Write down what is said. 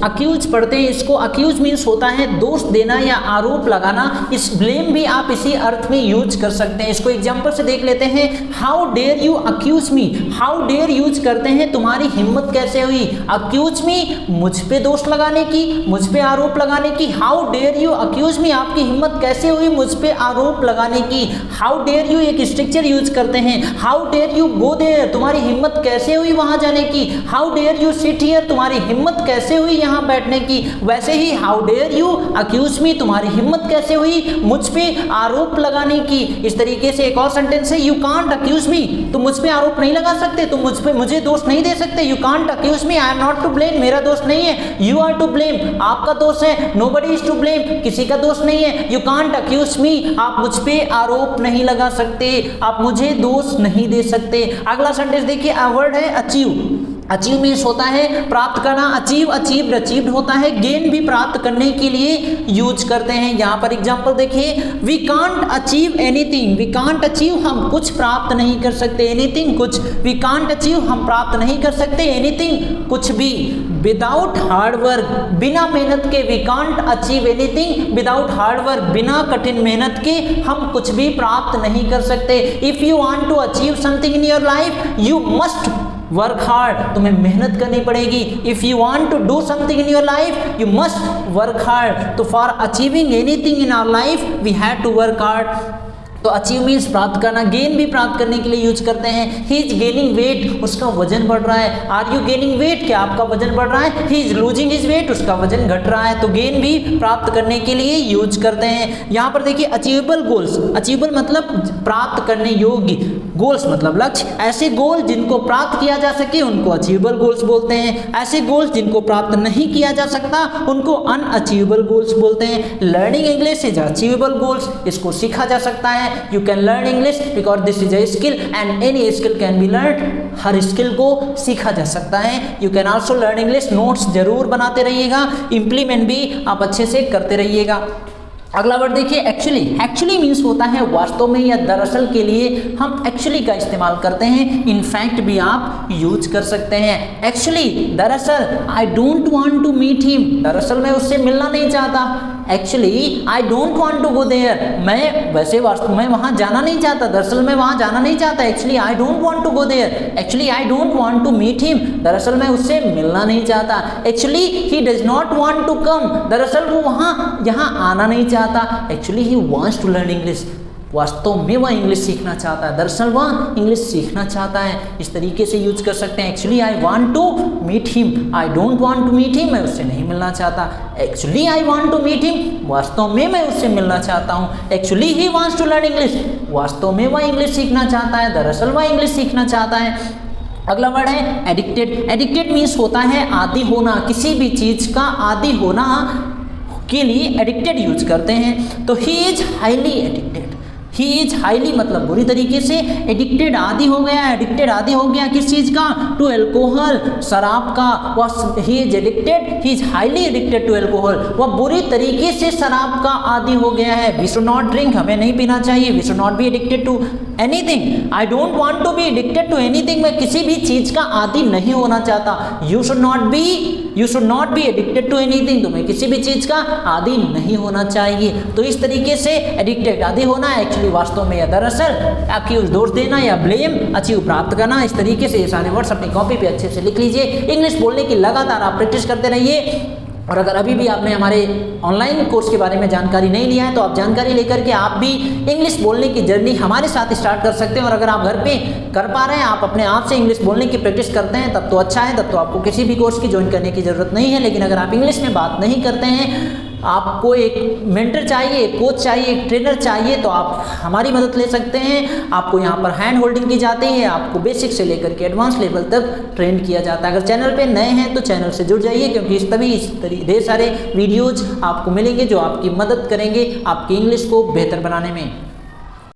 Accused पढ़ते हैं, इसको अक्यूज मीन्स होता है दोष देना या आरोप लगाना। इस ब्लेम भी आप इसी अर्थ में यूज कर सकते हैं। इसको एग्जांपल से देख लेते हैं। How dare you accuse me, how dare use करते हैं तुम्हारी हिम्मत कैसे हुई, अक्यूज मी मुझ पे दोष लगाने की, मुझ पे आरोप लगाने की। How dare you accuse me, आपकी हिम्मत कैसे हुई मुझ पे आरोप लगाने की। हाउ डेयर यू एक स्ट्रक्चर यूज करते हैं। How dare you go there, तुम्हारी हिम्मत कैसे हुई वहां जाने की। How dare you sit here, तुम्हारी हिम्मत कैसे हुई यहां बैठने की। वैसे ही how dare you accuse me, तुम्हारी हिम्मत कैसे हुई मुझ पे आरोप लगाने की। इस तरीके से एक और सेंटेंस है, यू कांट अक्यूज मी, तुम मुझ पे आरोप नहीं लगा सकते, तुम मुझे दोष नहीं दे सकते। You can't accuse me, I am not to blame, मेरा दोष नहीं है। यू आर टू ब्लेम, आपका दोष है। नोबडी इज टू ब्लेम, किसी का दोष नहीं है। यू कांट अक्यूज मी, आप मुझ पे आरोप नहीं लगा सकते, आप मुझे दोष नहीं दे सकते। अगला सेंटेंस देखिए, अ वर्ड है अचीव। अचीव मीन्स होता है प्राप्त करना। अचीव, अचीव्ड, अचीव्ड होता है गेन भी प्राप्त करने के लिए यूज करते हैं। यहाँ पर एग्जांपल देखिए, we can't achieve anything, we can't achieve हम कुछ प्राप्त नहीं कर सकते, एनीथिंग कुछ। वी कांट अचीव हम प्राप्त नहीं कर सकते, एनीथिंग कुछ भी। विदाउट हार्ड वर्क, बिना मेहनत के, we can't achieve anything without hard work, बिना कठिन मेहनत के हम कुछ भी प्राप्त नहीं कर सकते। If you want to achieve something in your life, you must work hard, तुम्हें मेहनत करनी पड़ेगी। If you want to do something in your life, you must work hard. तो for achieving anything in our life we have to work hard. तो achieve means प्राप्त करना, gain भी प्राप्त करने के लिए यूज करते हैं। ही इज गेनिंग वेट, उसका वजन बढ़ रहा है। आर यू गेनिंग वेट, क्या आपका वजन बढ़ रहा है। He is losing his weight, उसका वजन घट रहा है। तो गेन भी प्राप्त करने के लिए यूज करते हैं। यहाँ पर देखिए अचीवेबल गोल्स, अचीवेबल मतलब प्राप्त करने योग्य, गोल्स मतलब लक्ष्य। ऐसे गोल जिनको प्राप्त किया जा सके उनको अचीवेबल गोल्स बोलते हैं। ऐसे गोल्स जिनको प्राप्त नहीं किया जा सकता उनको अनअचीवेबल गोल्स बोलते हैं। Learning English is achievable goals, इसको सीखा जा सकता है। You can learn English because this is a skill and any skill can be learned. Her skill को सीखा जा सकता है। You can also learn English, notes जरूर बनाते रहिएगा, इम्प्लीमेंट भी आप अच्छे से करते रहिएगा। अगला वर्ड देखिए एक्चुअली। एक्चुअली मीन्स होता है वास्तव में या दरअसल के लिए हम एक्चुअली का इस्तेमाल करते हैं। इनफैक्ट भी आप यूज कर सकते हैं। एक्चुअली, दरअसल, I don't want to meet him, दरअसल मैं उससे मिलना नहीं चाहता। Actually I don't want to go there, मैं वैसे वास्तव में वहां जाना नहीं चाहता, दरअसल मैं वहां जाना नहीं चाहता। Actually I don't want to go there, actually I don't want to meet him, दरअसल मैं उससे मिलना नहीं चाहता। Actually he does not want to come, दरअसल वो वहां यहाँ आना नहीं चाहता। Actually he wants to learn English, वास्तव में वह इंग्लिश सीखना चाहता है, दरअसल वह इंग्लिश सीखना चाहता है। इस तरीके से यूज कर सकते हैं। Actually I want to meet him, I don't want to meet him, मैं उससे नहीं मिलना चाहता। Actually I want to meet him, वास्तव में मैं उससे मिलना चाहता हूँ। Actually he wants to learn English, वास्तव में वह इंग्लिश सीखना चाहता है, दरअसल वह इंग्लिश सीखना चाहता है। अगला वर्ड है एडिक्टेड। एडिक्टेड मीन्स होता है आदी होना, किसी भी चीज का आदी होना के लिए एडिक्टेड यूज करते हैं। तो ही is highly addicted, he is highly मतलब बुरी तरीके से, एडिक्टेड आदी हो गया। एडिक्टेड आदी हो गया किस चीज का, टू एल्कोहल, शराब का। वह he is addicted, he is highly addicted to alcohol, वह बुरी तरीके से शराब का आदी हो गया है। वी शुड नॉट ड्रिंक, हमें नहीं पीना चाहिए। We should not be addicted to anything, I don't want to be addicted to anything, मैं किसी भी चीज का आदी नहीं होना चाहता। You should not be addicted to anything, तुम्हें किसी भी चीज का आदी नहीं होना चाहिए। तो इस तरीके से एडिक्टेड आदी होना, एक्चुअली वास्तव में या दरअसल, अक्यूज दोष देना या ब्लेम, अचीव प्राप्त करना। इस तरीके से ये सारे वर्ड्स अपनी कॉपी पे अच्छे से लिख लीजिए। इंग्लिश बोलने की लगातार आप प्रैक्टिस करते रहिए। और अगर अभी भी आपने हमारे ऑनलाइन कोर्स के बारे में जानकारी नहीं लिया है तो आप जानकारी लेकर के आप भी इंग्लिश बोलने की जर्नी हमारे साथ स्टार्ट कर सकते हैं। और अगर आप घर पे कर पा रहे हैं, आप अपने आप से इंग्लिश बोलने की प्रैक्टिस करते हैं, तब तो अच्छा है, तब तो आपको किसी भी कोर्स की ज्वाइन करने की ज़रूरत नहीं है। लेकिन अगर आप इंग्लिश में बात नहीं करते हैं, आपको एक मेंटर चाहिए, एक कोच चाहिए, एक ट्रेनर चाहिए, तो आप हमारी मदद ले सकते हैं। आपको यहाँ पर हैंड होल्डिंग की जाती है, आपको बेसिक से लेकर के एडवांस लेवल तक ट्रेन किया जाता है। अगर चैनल पे नए हैं तो चैनल से जुड़ जाइए, क्योंकि इस ढेर सारे वीडियोज आपको मिलेंगे जो आपकी मदद करेंगे आपकी इंग्लिश को बेहतर बनाने में।